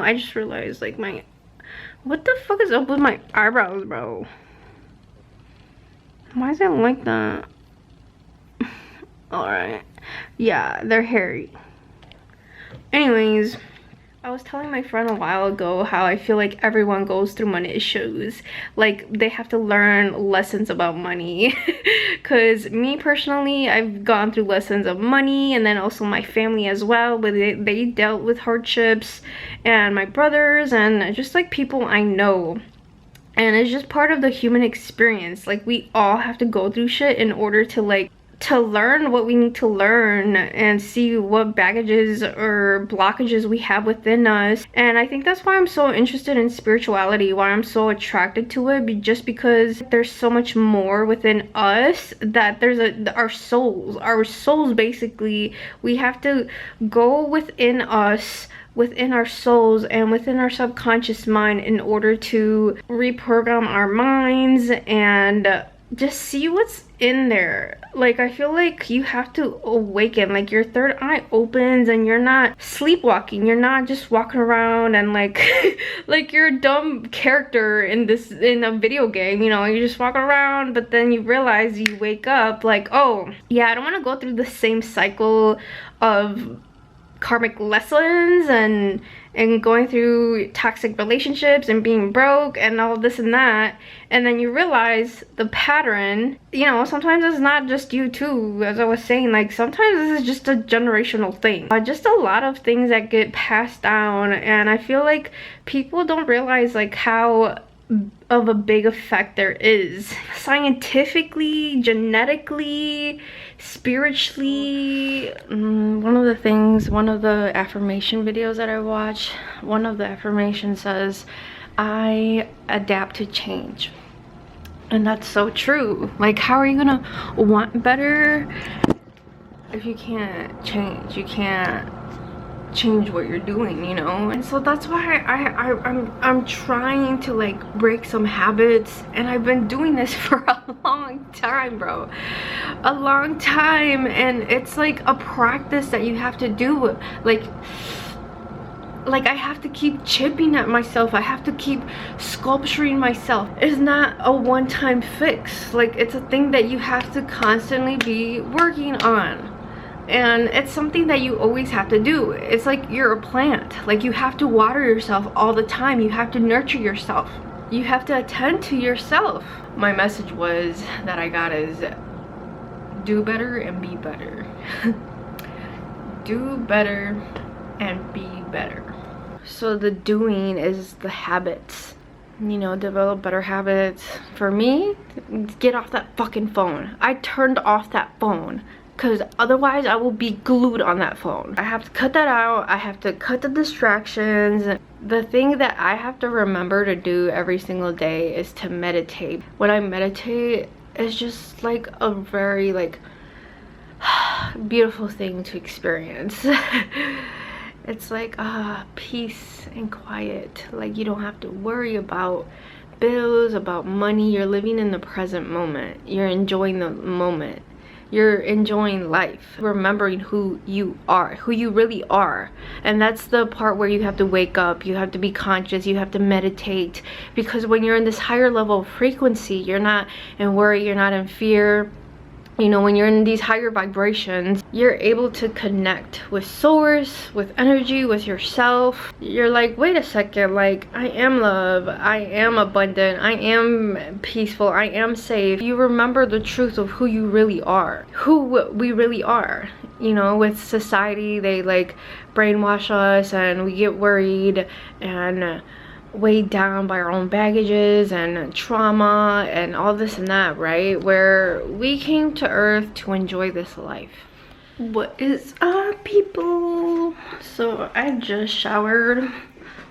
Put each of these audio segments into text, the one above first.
I just realized, like, what the fuck is up with my eyebrows, bro? Why is it like that? Alright. Yeah, they're hairy. Anyways, I was telling my friend a while ago how I feel like everyone goes through money issues. Like, they have to learn lessons about money. Because me personally, I've gone through lessons of money, and then also my family as well, but they dealt with hardships, and my brothers, and just like people I know. And it's just part of the human experience. Like, we all have to go through shit in order to, like, to learn what we need to learn and see what baggages or blockages we have within us. And I think that's why I'm so interested in spirituality, why I'm so attracted to it, just because there's so much more within us, that there's our souls basically. We have to go within us, within our souls and within our subconscious mind, in order to reprogram our minds and just see what's in there. Like, I feel like you have to awaken, like your third eye opens, and you're not sleepwalking, you're not just walking around and like like you're a dumb character in a video game, you know, you're just walking around, but then you realize, you wake up like, oh yeah, I don't want to go through the same cycle of karmic lessons and going through toxic relationships and being broke and all this and that. And then you realize the pattern, you know, sometimes it's not just you too, as I was saying, like sometimes this is just a generational thing, just a lot of things that get passed down. And I feel like people don't realize like how of a big effect there is, scientifically, genetically, spiritually. One of the affirmation videos that I watch, one of the affirmations says, I adapt to change. And that's so true. Like, how are you gonna want better if you can't change? You can't change what you're doing, you know? And so that's why I'm trying to like break some habits, and I've been doing this for a long time, bro, a long time. And it's like a practice that you have to do. Like I have to keep chipping at myself, I have to keep sculpturing myself. It's not a one-time fix. Like, it's a thing that you have to constantly be working on. And it's something that you always have to do. It's like you're a plant. Like, you have to water yourself all the time. You have to nurture yourself. You have to attend to yourself. My message was that I got is do better and be better. Do better and be better. So the doing is the habits. You know, develop better habits. For me, get off that fucking phone. I turned off that phone, because otherwise I will be glued on that phone. I have to cut that out. I have to cut the distractions. The thing that I have to remember to do every single day is to meditate. When I meditate, it's just like a very like beautiful thing to experience. It's like peace and quiet. Like, you don't have to worry about bills, about money. You're living in the present moment. You're enjoying the moment. You're enjoying life, remembering who you are, who you really are. And that's the part where you have to wake up, you have to be conscious, you have to meditate. Because when you're in this higher level of frequency, you're not in worry, you're not in fear. You know, when you're in these higher vibrations, you're able to connect with source, with energy, with yourself. You're like, wait a second, like, I am love, I am abundant, I am peaceful, I am safe. You remember the truth of who you really are, who we really are. You know, with society, they like brainwash us, and we get worried and weighed down by our own baggages and trauma and all this and that, right? Where we came to earth to enjoy this life. What is up, people? So I just showered,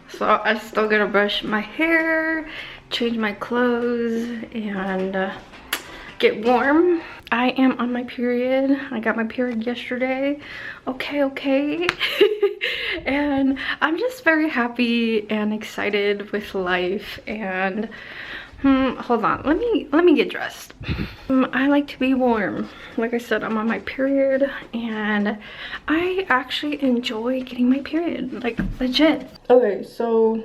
so I still gotta brush my hair, change my clothes, and get warm. I am on my period. I got my period yesterday. Okay. And I'm just very happy and excited with life. And Hold on, let me get dressed. I like to be warm. Like I said, I'm on my period and I actually enjoy getting my period, like legit. Okay, so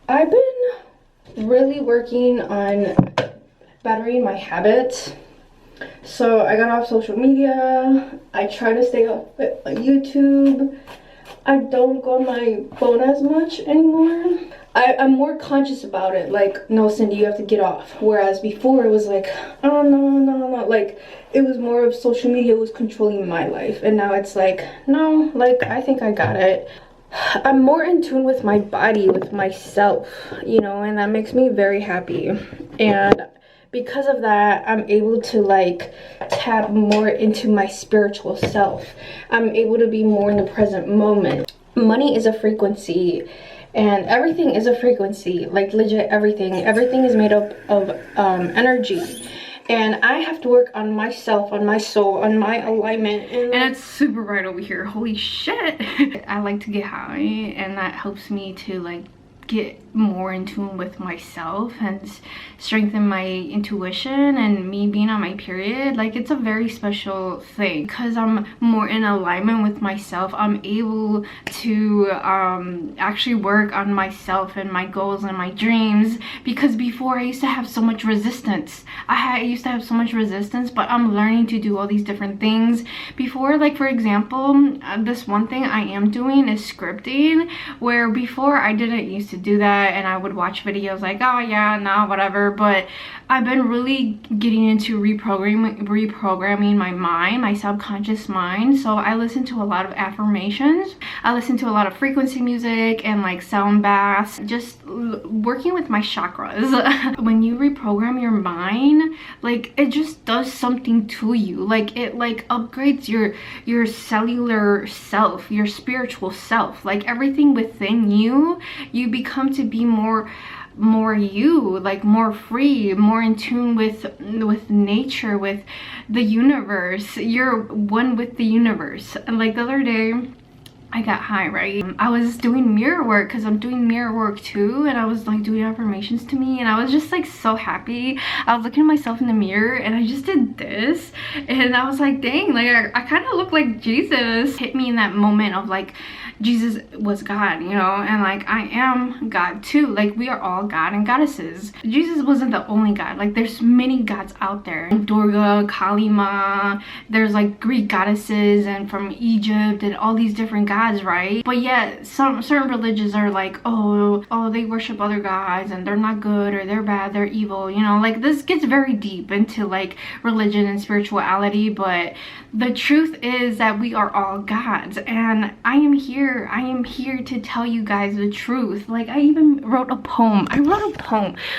I've been really working on bettering my habits. So I got off social media. I try to stay off YouTube. I don't go on my phone as much anymore. I'm more conscious about it. Like, no, Cindy, you have to get off. Whereas before it was like, oh no. Like, it was more of social media was controlling my life. And now it's like, no, like, I think I got it. I'm more in tune with my body, with myself, you know, and that makes me very happy. And because of that, I'm able to like tap more into my spiritual self. I'm able to be more in the present moment. Money is a frequency, and everything is a frequency, like legit everything. Everything is made up of energy. And I have to work on myself, on my soul, on my alignment. And it's super bright over here. Holy shit. I like to get high, and that helps me to like get more in tune with myself and strengthen my intuition. And me being on my period, like, it's a very special thing because I'm more in alignment with myself. I'm able to actually work on myself and my goals and my dreams, because before I used to have so much resistance. I used to have so much resistance, but I'm learning to do all these different things. Before, like for example, this one thing I am doing is scripting, where before I didn't used to do that, and I would watch videos like, oh yeah, nah, whatever. But I've been really getting into reprogramming my mind, my subconscious mind. So I listen to a lot of affirmations. I listen to a lot of frequency music and like sound baths, just working with my chakras. When you reprogram your mind, like, it just does something to you. Like, it like upgrades your cellular self, your spiritual self, like everything within you. You become to be more you, like more free, more in tune with nature, with the universe. You're one with the universe. And like the other day I got high, right? I was doing mirror work because I'm doing mirror work too, and I was like doing affirmations to me, and I was just like so happy. I was looking at myself in the mirror and I just did this, and I was like, dang, like I kind of look like Jesus. Hit me in that moment of like, Jesus was God, you know, and like I am God too. Like, we are all God and goddesses. Jesus wasn't the only God. Like, there's many gods out there. Durga, Kali Ma, there's like Greek goddesses and from Egypt and all these different gods, right? But yet some certain religions are like, oh, they worship other gods and they're not good, or they're bad, they're evil, you know. Like, this gets very deep into like religion and spirituality, but the truth is that we are all gods, and I am here to tell you guys the truth. Like, I even wrote a poem.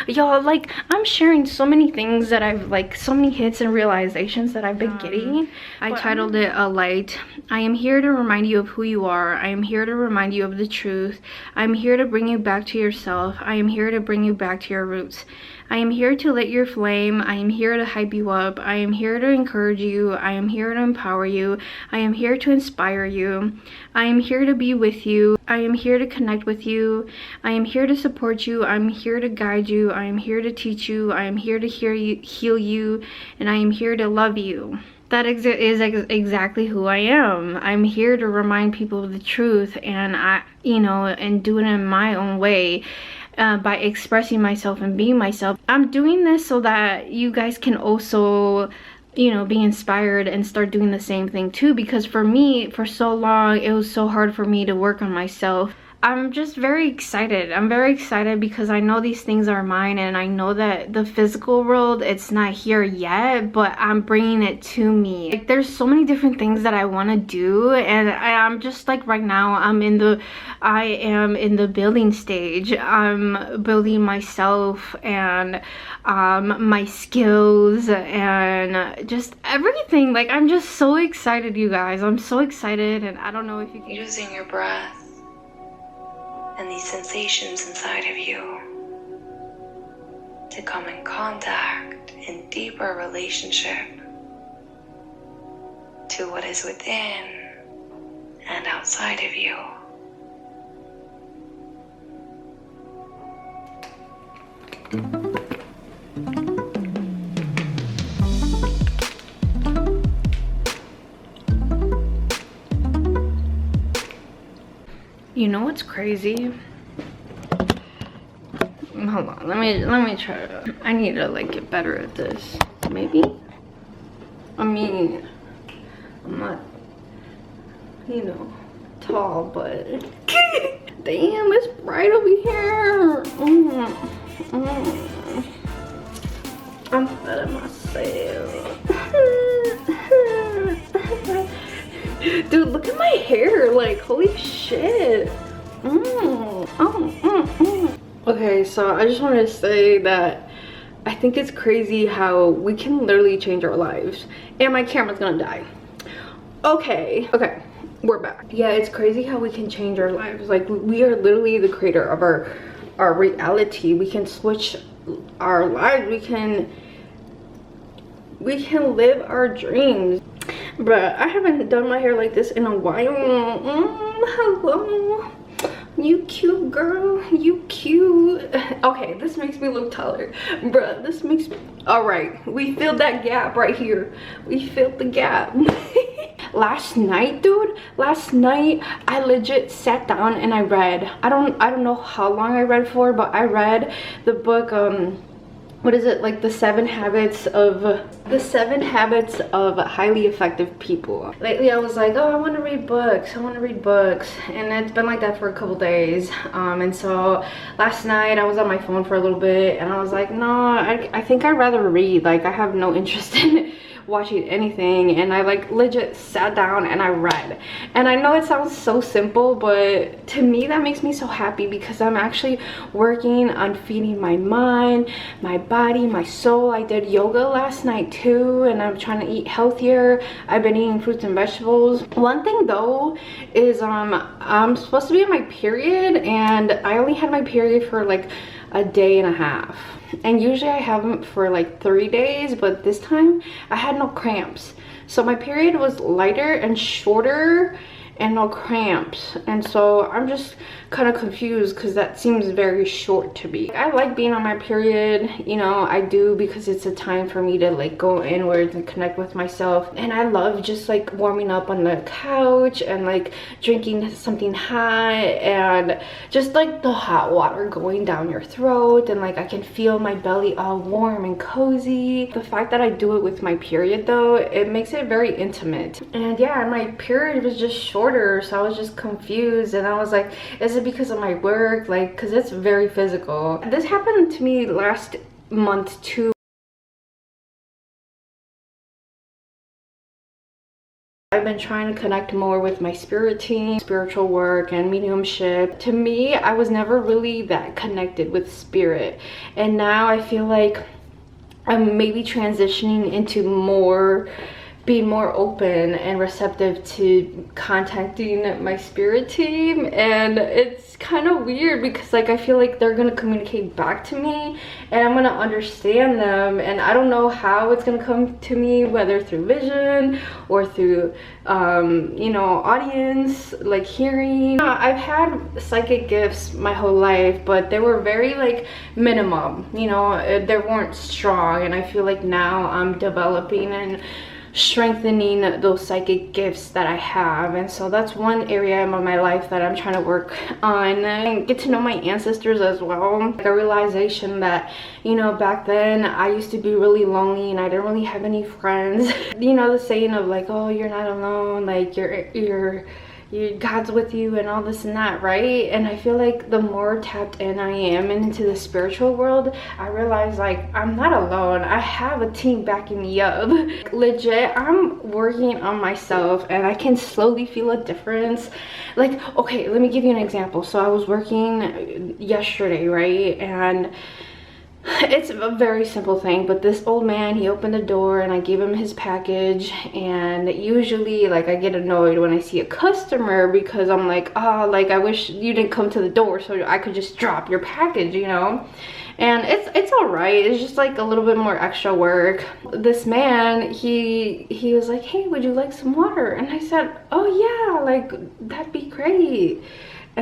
Y'all, like, I'm sharing so many things that I've like, so many hits and realizations that I've been getting. I titled it A Light. I am here to remind you of who you are. I am here to remind you of the truth. I am here to bring you back to yourself. I am here to bring you back to your roots. I am here to lit your flame. I am here to hype you up. I am here to encourage you. I am here to empower you. I am here to inspire you. I am here to be with you. I am here to connect with you. I am here to support you. I am here to guide you. I am here to teach you. I am here to heal you. And I am here to love you. That is exactly who I am. I'm here to remind people of the truth, and and doing it in my own way. By expressing myself and being myself. I'm doing this so that you guys can also, you know, be inspired and start doing the same thing too, because for me, for so long, it was so hard for me to work on myself. I'm just very excited. I'm very excited because I know these things are mine, and I know that the physical world, it's not here yet, but I'm bringing it to me. Like, there's so many different things that I want to do, and I'm just like, right now I am in the building stage. I'm building myself and my skills and just everything. Like, I'm just so excited, you guys. I'm so excited, and I don't know if you can. Using your breath and these sensations inside of you to come in contact in deeper relationship to what is within and outside of you. You know what's crazy? Hold on, let me try to, I need to like get better at this. Maybe? I mean, I'm not, you know, tall, but damn, it's bright over here. I'm feeling myself. Dude, look at my hair, like holy shit. Okay, so I just wanted to say that I think it's crazy how we can literally change our lives. And my camera's gonna die. Okay, we're back. Yeah, it's crazy how we can change our lives. Like, we are literally the creator of our reality. We can switch our lives. We can live our dreams. But I haven't done my hair like this in a while. Hello. You cute girl, you cute. Okay, this makes me look taller. Bruh, this makes me... Alright, we filled that gap right here. We filled the gap. Last night, dude, I legit sat down and I read. I don't know how long I read for, but I read the book, what is it, like the 7 habits of highly effective people. Lately I was like, oh, I want to read books, and it's been like that for a couple days. And so last night I was on my phone for a little bit and I was like, no, I think I'd rather read. Like, I have no interest in watching anything, and I like legit sat down and I read. And I know it sounds so simple, but to me that makes me so happy because I'm actually working on feeding my mind, my body, my soul. I did yoga last night too, and I'm trying to eat healthier. I've been eating fruits and vegetables. One thing though is I'm supposed to be on my period, and I only had my period for like a day and a half, and usually I have them for like 3 days, but this time I had no cramps. So my period was lighter and shorter and no cramps, and so I'm just kind of confused because that seems very short to me. I like being on my period, you know, I do, because it's a time for me to like go inwards and connect with myself. And I love just like warming up on the couch and like drinking something hot, and just like the hot water going down your throat, and like I can feel my belly all warm and cozy. The fact that I do it with my period though, it makes it very intimate. And yeah, my period was just shorter, so I was just confused, and I was like, is it because of my work? Like, because it's very physical. This happened to me last month too. I've been trying to connect more with my spirit team, spiritual work, and mediumship. To me, I was never really that connected with spirit, and now I feel like I'm maybe transitioning into being more open and receptive to contacting my spirit team. And it's kind of weird because like I feel like they're gonna communicate back to me and I'm gonna understand them, and I don't know how it's gonna come to me, whether through vision or through you know, audience, like hearing. I've had psychic gifts my whole life, but they were very like minimum, you know, they weren't strong, and I feel like now I'm developing and strengthening those psychic gifts that I have. And so that's one area of my life that I'm trying to work on and get to know my ancestors as well. Like a realization that, you know, back then I used to be really lonely and I didn't really have any friends. You know, the saying of like, oh, you're not alone, like you're God's with you and all this and that, right? And I feel like the more tapped in I am into the spiritual world, I realize like I'm not alone. I have a team backing me up. Legit, I'm working on myself and I can slowly feel a difference. Like, okay, let me give you an example. So I was working yesterday, right? And it's a very simple thing, but this old man, he opened the door and I gave him his package. And usually like I get annoyed when I see a customer because I'm like, oh, like I wish you didn't come to the door so I could just drop your package, you know. And it's all right, it's just like a little bit more extra work. This man, he was like, hey, would you like some water? And I said, oh yeah, like that'd be great.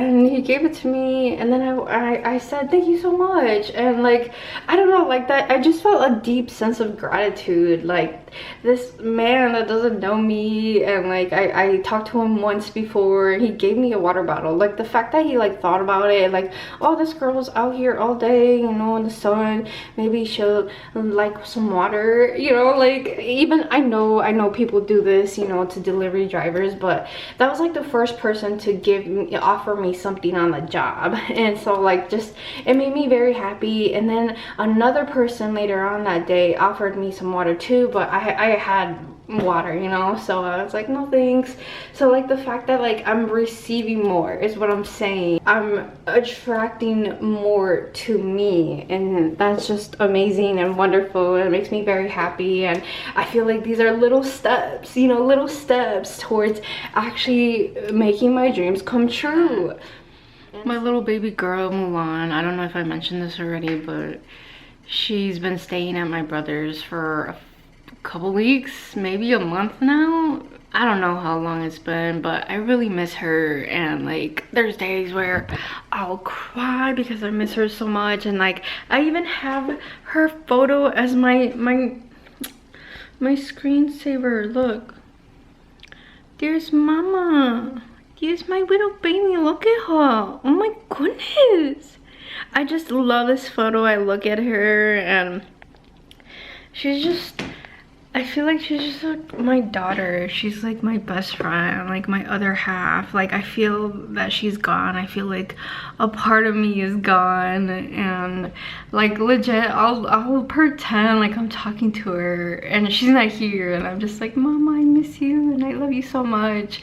and he gave it to me, and then I said thank you so much, and like I don't know, like that I just felt a deep sense of gratitude. Like this man that doesn't know me, and like I talked to him once before, and he gave me a water bottle. Like the fact that he like thought about it, like, oh, this girl's out here all day, you know, in the sun, maybe she'll like some water, you know. Like even I know people do this, you know, to delivery drivers, but that was like the first person to offer me something on the job. And so like just it made me very happy. And then another person later on that day offered me some water too, but I had water, you know, so I was like, no thanks. So like the fact that like I'm receiving more is what I'm saying. I'm attracting more to me, and that's just amazing and wonderful, and it makes me very happy. And I feel like these are little steps, you know, little steps towards actually making my dreams come true. My little baby girl Mulan, I don't know if I mentioned this already, but she's been staying at my brother's for a couple weeks, maybe a month now. I don't know how long it's been, but I really miss her. And like there's days where I'll cry because I miss her so much. And like I even have her photo as my screensaver. Look, there's mama, there's my little baby, look at her. Oh my goodness, I just love this photo. I look at her and she's just, I feel like she's just like my daughter. She's like my best friend, like my other half. Like I feel that she's gone, I feel like a part of me is gone. And like legit, I'll pretend like I'm talking to her and she's not here, and I'm just like, Mama, I miss you and I love you so much.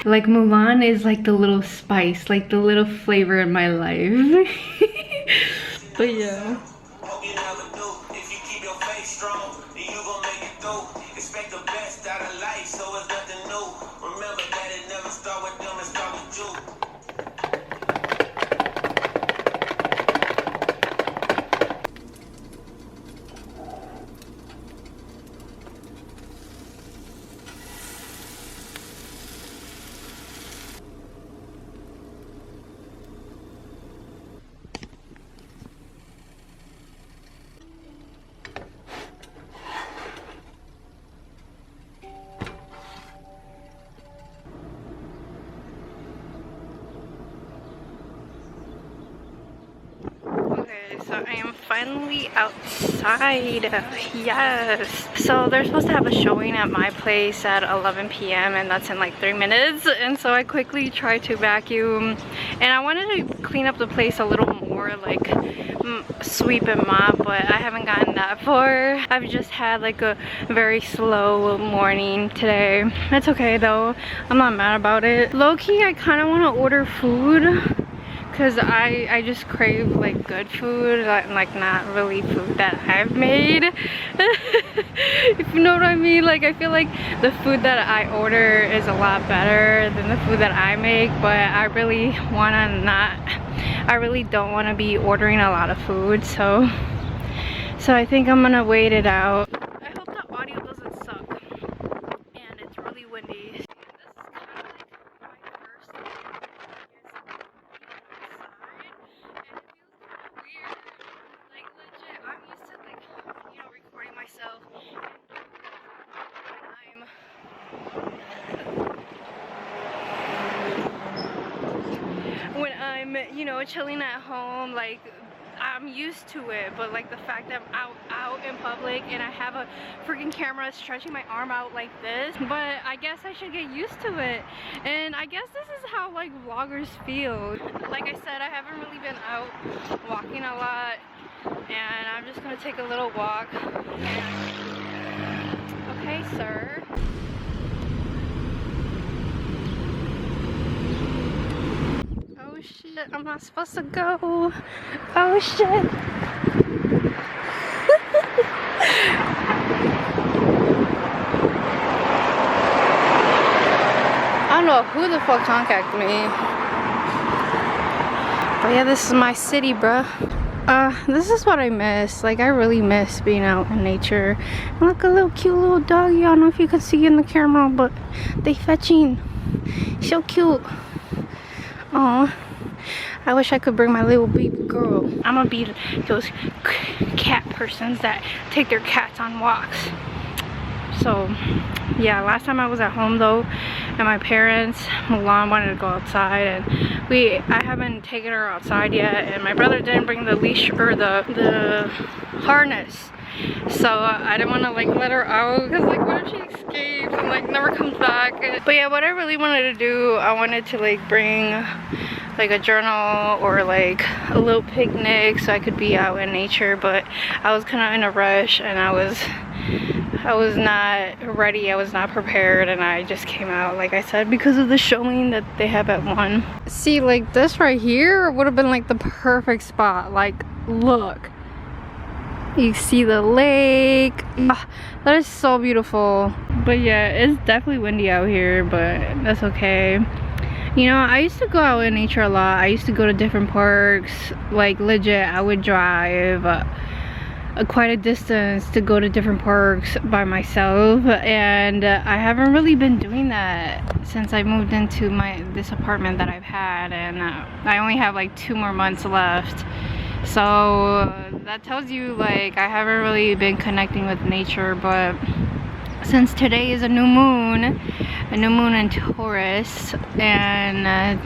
Like Mulan is like the little spice, like the little flavor in my life. But yeah. Expect the best out of life, so it's nothing new. Remember that it never start with them, it start with you. So I am finally outside. Yes. So they're supposed to have a showing at my place at 11 p.m. and that's in like 3 minutes. And so I quickly tried to vacuum, and I wanted to clean up the place a little more, like sweep and mop, but I haven't gotten that far. I've just had like a very slow morning today. It's okay though. I'm not mad about it. Low-key, I kind of want to order food, because I just crave like good food, like not really food that I've made. If you know what I mean. Like I feel like the food that I order is a lot better than the food that I make, but I really don't want to be ordering a lot of food, so I think I'm gonna wait it out. I hope the audio doesn't suck, and it's really windy. When I'm, you know, chilling at home, like I'm used to it, but like the fact that I'm out in public and I have a freaking camera stretching my arm out like this, but I guess I should get used to it. And I guess this is how like vloggers feel. Like I said, I haven't really been out walking a lot, and I'm just gonna take a little walk. Okay, sir. Oh shit, I'm not supposed to go. Oh shit. I don't know who the fuck contacted me. But yeah, this is my city, bruh. This is what I miss. Like I really miss being out in nature. And look, a little cute little doggy. I don't know if you can see in the camera, but they fetching. So cute. Oh, I wish I could bring my little baby girl. I'm gonna be those cat persons that take their cats on walks. So yeah, last time I was at home though, and my parents, Mulan wanted to go outside, and I haven't taken her outside yet, and my brother didn't bring the leash or the harness. So I didn't want to like let her out, because like what if she escapes and like never comes back. But yeah, what I really wanted to do, I wanted to like bring like a journal or like a little picnic so I could be out in nature, but I was kind of in a rush, and I was not ready, I was not prepared, and I just came out, like I said, because of the showing that they have at 1. See, like this right here would have been like the perfect spot. Like, look. You see the lake. Ah, that is so beautiful. But yeah, it's definitely windy out here, but that's okay. You know, I used to go out in nature a lot. I used to go to different parks. Like legit, I would drive quite a distance to go to different parks by myself, and I haven't really been doing that since I moved into this apartment that I've had, and I only have like 2 more months left. So that tells you like I haven't really been connecting with nature. But since today is a new moon in Taurus, and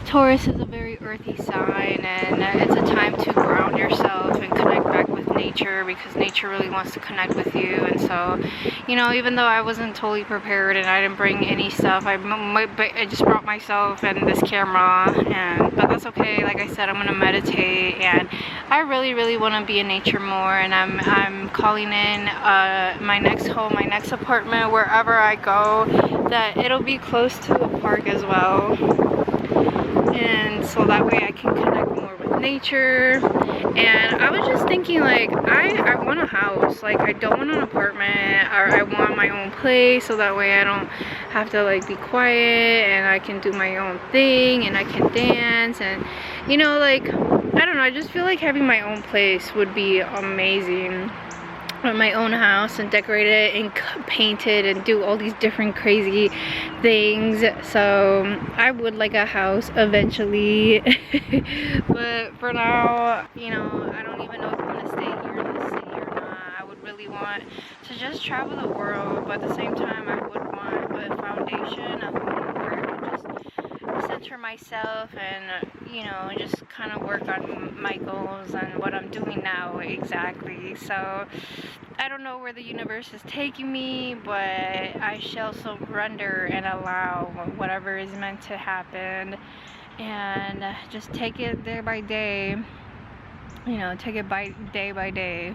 Taurus is a very earthy sign, and it's a time to ground yourself and connect back with nature, because nature really wants to connect with you. And so, you know, even though I wasn't totally prepared and I didn't bring any stuff, I just brought myself and this camera, but that's okay. Like I said, I'm gonna meditate, and I really want to be in nature more, and I'm calling in my next home, my next apartment, wherever I go, that it'll be close to a park as well. And so that way I can connect more with nature. And I was just thinking, like, I want a house. Like, I don't want an apartment, or I want my own place, so that way I don't have to like be quiet, and I can do my own thing, and I can dance, and you know, like, I don't know, I just feel like having my own place would be amazing. My own house, and decorate it and paint it and do all these different crazy things. So I would like a house eventually. But for now, you know, I don't even know if I'm gonna stay here in the city or not. I would really want to just travel the world, but at the same time I would want a foundation of where I can just center myself and, you know, just kind of work on my goals and what I'm doing now exactly. So I don't know where the universe is taking me, but I shall surrender and allow whatever is meant to happen, and just take it day by day, you know, take it by day by day.